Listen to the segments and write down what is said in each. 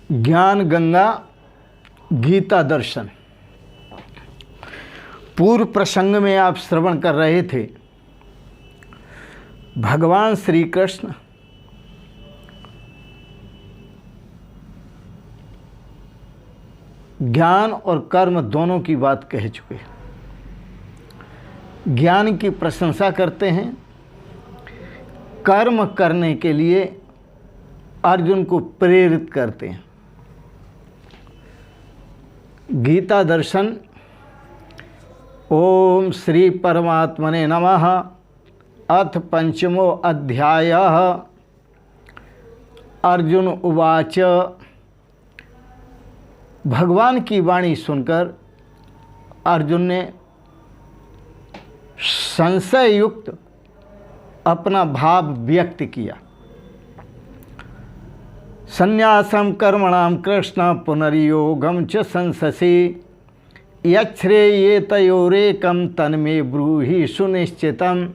ज्ञान गंगा गीता दर्शन। पूर्व प्रसंग में आप श्रवण कर रहे थे, भगवान श्री कृष्ण ज्ञान और कर्म दोनों की बात कह चुके। ज्ञान की प्रशंसा करते हैं, कर्म करने के लिए अर्जुन को प्रेरित करते हैं। गीता दर्शन। ओम श्री परमात्मने नमः। अथ पंचमो अध्यायः। अर्जुन उवाच। भगवान की वाणी सुनकर अर्जुन ने संशय युक्त अपना भाव व्यक्त किया। संन्यासम कर्मणाम कृष्ण पुनर्योगम च संससि यच्छ्रेयेतयोरेकं तन्मे ब्रूहि सुनिश्चितम्।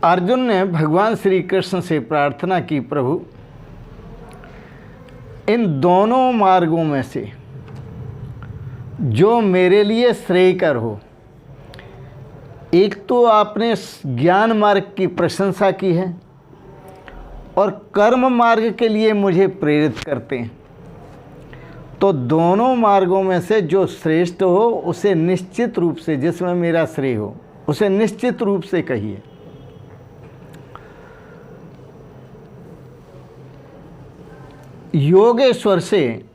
अर्जुन ने भगवान श्री कृष्ण से प्रार्थना की, प्रभु इन दोनों मार्गों में से जो मेरे लिए श्रेयकर हो। एक तो आपने ज्ञान मार्ग की प्रशंसा की है और कर्म मार्ग के लिए मुझे प्रेरित करते हैं, तो दोनों मार्गों में से जो श्रेष्ठ हो उसे निश्चित रूप से, जिसमें मेरा श्रेय हो उसे निश्चित रूप से कहिए। योगेश्वर से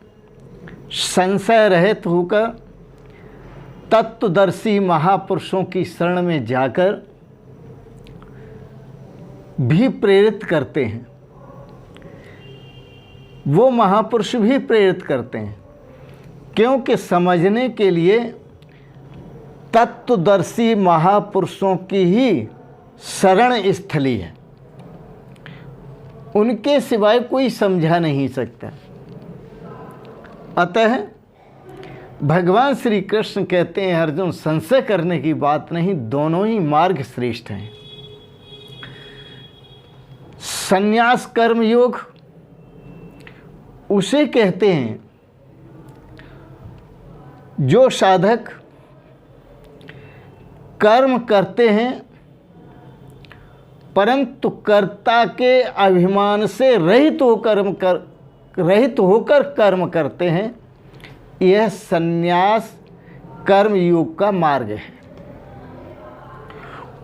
संशय रहित होकर तत्वदर्शी महापुरुषों की शरण में जाकर भी प्रेरित करते हैं। वो महापुरुष भी प्रेरित करते हैं, क्योंकि समझने के लिए तत्वदर्शी महापुरुषों की ही शरण स्थली है। उनके सिवाय कोई समझा नहीं सकता। अतः भगवान श्री कृष्ण कहते हैं, अर्जुन संशय करने की बात नहीं, दोनों ही मार्ग श्रेष्ठ हैं। संन्यास कर्म योग उसे कहते हैं जो साधक कर्म करते हैं परंतु कर्ता के अभिमान से रहित होकर कर्म करते हैं। यह संन्यास कर्म योग का मार्ग है।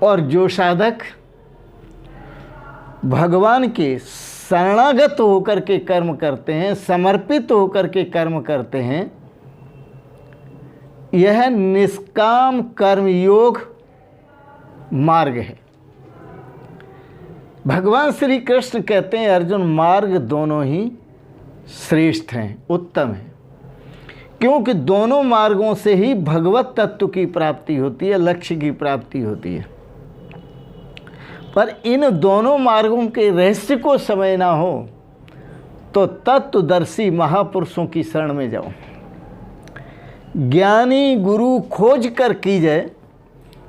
और जो साधक भगवान के शरणागत होकर के कर्म करते हैं, समर्पित होकर के कर्म करते हैं, यह निष्काम कर्म योग मार्ग है। भगवान श्री कृष्ण कहते हैं, अर्जुन मार्ग दोनों ही श्रेष्ठ हैं, उत्तम हैं, क्योंकि दोनों मार्गों से ही भगवत तत्व की प्राप्ति होती है, लक्ष्य की प्राप्ति होती है। पर इन दोनों मार्गों के रहस्य को समझना हो तो तत्वदर्शी महापुरुषों की शरण में जाओ। ज्ञानी गुरु खोज कर कीजिए,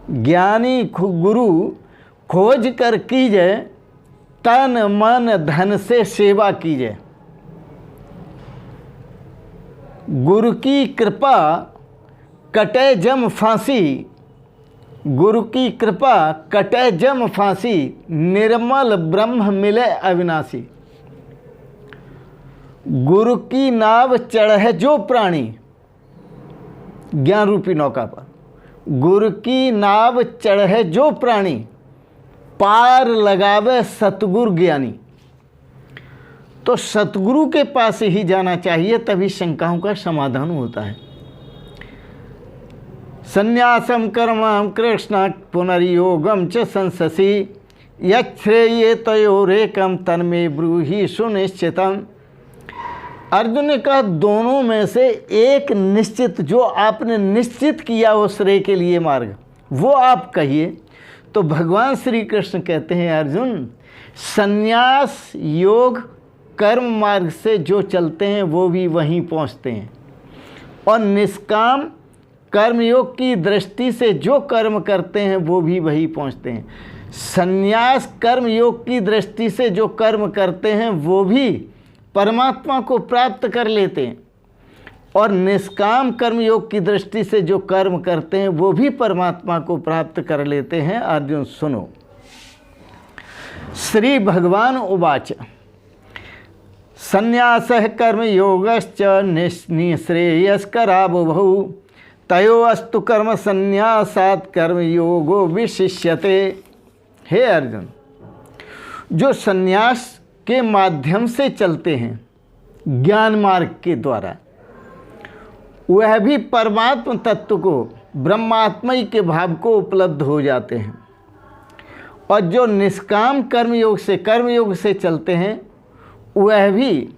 ज्ञानी गुरु खोज कर कीजिए, तन मन धन से सेवा कीजिए। गुरु की कृपा कटे जम फांसी, गुरु की कृपा कटे जम फांसी, निर्मल ब्रह्म मिले अविनाशी। गुरु की नाव चढ़े जो प्राणी, ज्ञान रूपी नौका पर गुरु की नाव चढ़े जो प्राणी, पार लगावे सतगुरु ज्ञानी। तो सतगुरु के पास ही जाना चाहिए, तभी शंकाओं का समाधान होता है। संन्यासम कर्मम कृष्ण पुनर्योगम च संससि यच्छ्रेयेतयोरेकं तन्मे ब्रूहि सुनिश्चितम्। अर्जुन ने कहा, दोनों में से एक निश्चित, जो आपने निश्चित किया हो श्रेय के लिए मार्ग, वो आप कहिए। तो भगवान श्री कृष्ण कहते हैं, अर्जुन संन्यास योग कर्म मार्ग से जो चलते हैं वो भी वहीं पहुंचते हैं, और निष्काम कर्मयोग की दृष्टि से जो कर्म करते हैं वो भी वही पहुंचते हैं। संन्यास कर्म योग की दृष्टि से जो कर्म करते हैं वो भी परमात्मा को प्राप्त कर लेते हैं, और निष्काम कर्म योग की दृष्टि से जो कर्म करते हैं वो भी परमात्मा को प्राप्त कर लेते हैं। अर्जुन सुनो। श्री भगवान उवाच संन्यासः कर्मयोगश्च निःश्रेयस्करावुभौ तयोस्तु कर्म संन्यासात् कर्मयोगो विशिष्यते। हे अर्जुन, जो संन्यास के माध्यम से चलते हैं ज्ञान मार्ग के द्वारा, वह भी परमात्म तत्व को, ब्रह्मात्मय के भाव को उपलब्ध हो जाते हैं। और जो निष्काम कर्मयोग से चलते हैं, वह भी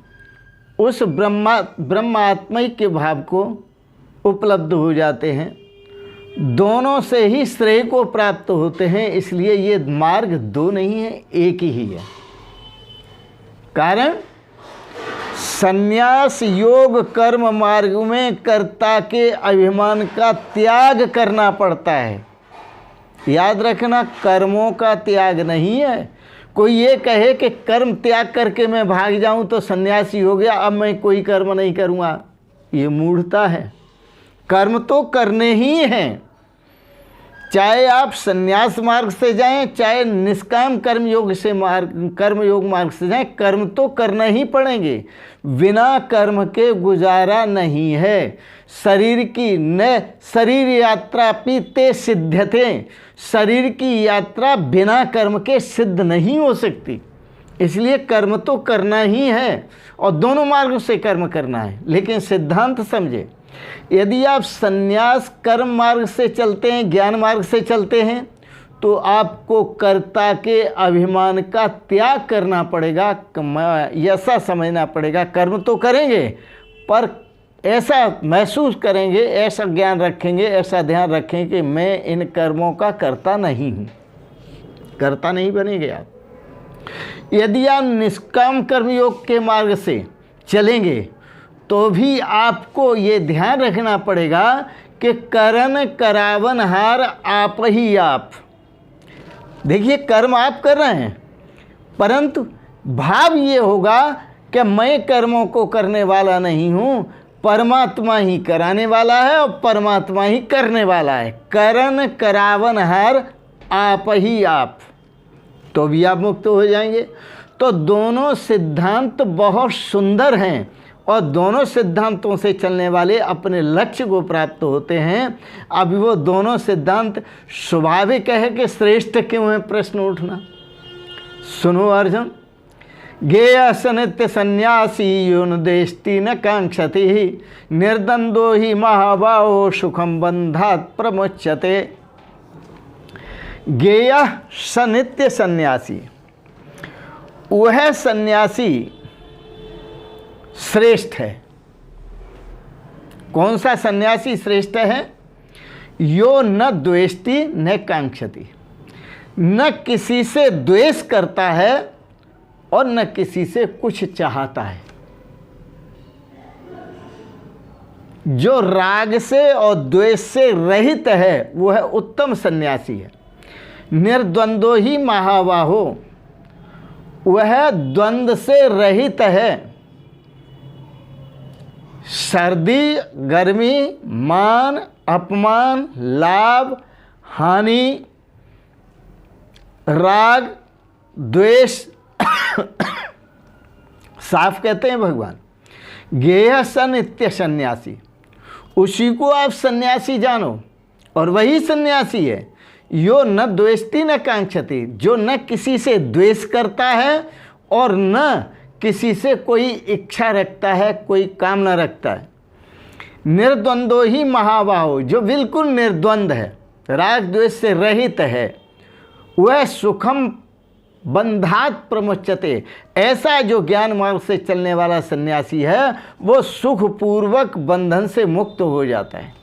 उस ब्रह्मात्मय के भाव को उपलब्ध हो जाते हैं। दोनों से ही श्रेय को प्राप्त होते हैं। इसलिए ये मार्ग दो नहीं है, एक ही है। कारण संन्यास योग कर्म मार्ग में कर्ता के अभिमान का त्याग करना पड़ता है। याद रखना, कर्मों का त्याग नहीं है। कोई ये कहे कि कर्म त्याग करके मैं भाग जाऊं तो सन्यासी हो गया, अब मैं कोई कर्म नहीं करूंगा, ये मूढ़ता है। कर्म तो करने ही हैं, चाहे आप संन्यास मार्ग से जाएं, चाहे निष्काम कर्मयोग मार्ग से जाएं, कर्म तो करना ही पड़ेंगे। बिना कर्म के गुजारा नहीं है। शरीर की न शरीर यात्रा पीते सिद्ध्यते, शरीर की यात्रा बिना कर्म के सिद्ध नहीं हो सकती। इसलिए कर्म तो करना ही है, और दोनों मार्गों से कर्म करना है। लेकिन सिद्धांत समझे, यदि आप संन्यास कर्म मार्ग से चलते हैं, ज्ञान मार्ग से चलते हैं, तो आपको कर्ता के अभिमान का त्याग करना पड़ेगा। ऐसा समझना पड़ेगा, कर्म तो करेंगे पर ऐसा महसूस करेंगे, ऐसा ज्ञान रखेंगे, ऐसा ध्यान रखें कि मैं इन कर्मों का कर्ता नहीं हूँ। कर्ता नहीं बनेंगे आप। यदि आप निष्काम कर्मयोग के मार्ग से चलेंगे तो भी आपको ये ध्यान रखना पड़ेगा कि करन करावनहार आप ही आप। देखिए, कर्म आप कर रहे हैं, परंतु भाव ये होगा कि मैं कर्मों को करने वाला नहीं हूँ, परमात्मा ही कराने वाला है और परमात्मा ही करने वाला है। करन करावनहार आप ही आप, तो भी आप मुक्त हो जाएंगे। तो दोनों सिद्धांत बहुत सुंदर हैं, और दोनों सिद्धांतों से चलने वाले अपने लक्ष्य को प्राप्त होते हैं। अब वो दोनों सिद्धांत स्वाभाविक है कि श्रेष्ठ क्यों है, प्रश्न उठना। सुनो अर्जुन, गेय सनित्य सन्यासी योन देष्टि न कांक्षति निर्द्वंद्वो ही महाबाहो सुखम बंधात प्रमुच्यते। गेय सनित्य सन्यासी, वह सन्यासी श्रेष्ठ है। कौन सा सन्यासी श्रेष्ठ है? यो न द्वेष्टि न कांक्षति, न किसी से द्वेष करता है और न किसी से कुछ चाहता है। जो राग से और द्वेष से रहित है वह उत्तम सन्यासी है। निर्द्वंद्व ही महाबाहो, वह द्वंद्व से रहित है। सर्दी गर्मी, मान अपमान, लाभ हानि, राग द्वेष साफ कहते हैं भगवान। गेह स नित्य सन्यासी, उसी को आप सन्यासी जानो, और वही सन्यासी है। यो न द्वेष्टि न कांक्षति, जो न किसी से द्वेष करता है और न किसी से कोई इच्छा रखता है, कोई कामना रखता है। निर्द्वंद्व ही महाबाहो, जो बिल्कुल निर्द्वंद है, राग द्वेष से रहित है, वह सुखम बंधात प्रमुच्यते। ऐसा जो ज्ञान मार्ग से चलने वाला सन्यासी है, वो सुखपूर्वक बंधन से मुक्त हो जाता है।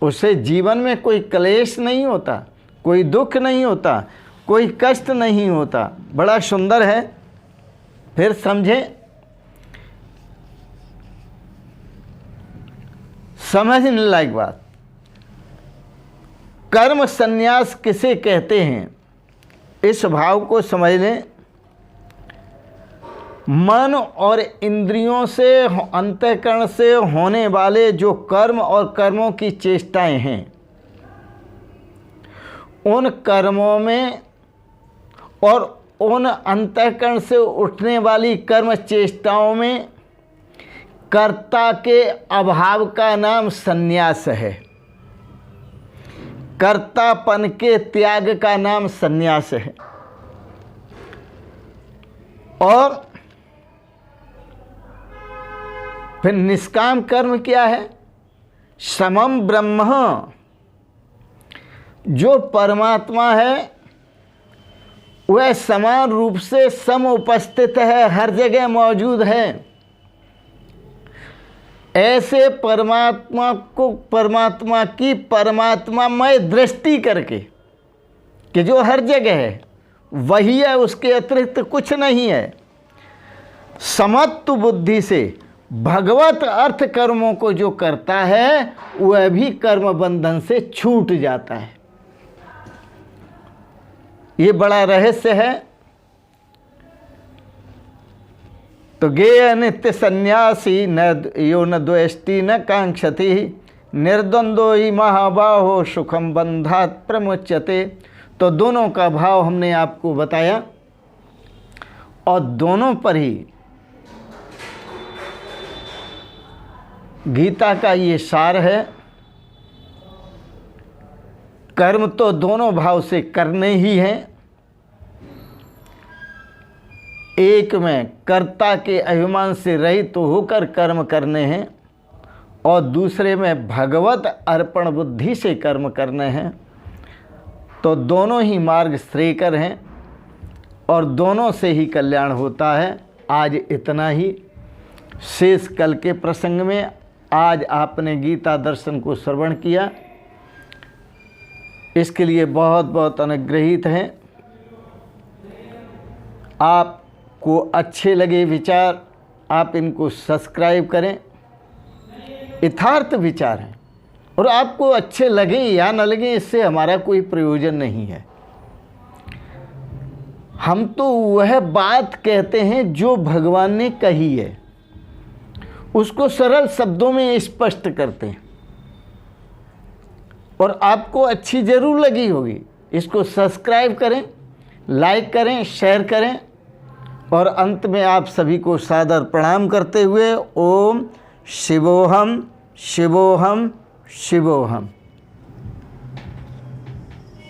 उसे जीवन में कोई क्लेश नहीं होता, कोई दुख नहीं होता, कोई कष्ट नहीं होता। बड़ा सुंदर है। फिर समझें, समझने लायक बात। कर्म संन्यास किसे कहते हैं, इस भाव को समझ लें। मन और इंद्रियों से, अंतःकरण से होने वाले जो कर्म और कर्मों की चेष्टाएं हैं, उन कर्मों में और उन अंतःकरण से उठने वाली कर्म चेष्टाओं में कर्ता के अभाव का नाम संन्यास है। कर्तापन के त्याग का नाम संन्यास है। और फिर निष्काम कर्म क्या है? समम ब्रह्म, जो परमात्मा है वह समान रूप से सम उपस्थित है, हर जगह मौजूद है। ऐसे परमात्मा को, परमात्मा की परमात्मामय दृष्टि करके कि जो हर जगह है वही है, उसके अतिरिक्त कुछ नहीं है, समत्व बुद्धि से भगवत अर्थ कर्मों को जो करता है वह भी कर्म बंधन से छूट जाता है। ये बड़ा रहस्य है। तो गेय नित्य सन्यासी न यो न द्वेष्टि न कांक्षति निर्द्वंद्वो ही महाबाहो सुखम बंधात प्रमुच्यते। तो दोनों का भाव हमने आपको बताया और दोनों पर ही गीता का ये सार है। कर्म तो दोनों भाव से करने ही हैं। एक में कर्ता के अभिमान से रहित तो होकर कर्म करने हैं और दूसरे में भगवत अर्पण बुद्धि से कर्म करने हैं। तो दोनों ही मार्ग श्रेयकर हैं और दोनों से ही कल्याण होता है। आज इतना ही। शेष कल के प्रसंग में आज आपने गीता दर्शन को श्रवण किया, इसके लिए बहुत बहुत अनुग्रहित हैं। आपको अच्छे लगे विचार, आप इनको सब्सक्राइब करें। यथार्थ विचार हैं और आपको अच्छे लगे या न लगे इससे हमारा कोई प्रयोजन नहीं है। हम तो वह बात कहते हैं जो भगवान ने कही है, उसको सरल शब्दों में स्पष्ट करते हैं और आपको अच्छी ज़रूर लगी होगी। इसको सब्सक्राइब करें, लाइक करें, शेयर करें और अंत में आप सभी को सादर प्रणाम करते हुए ओम शिवोहम शिवोहम शिवोहम।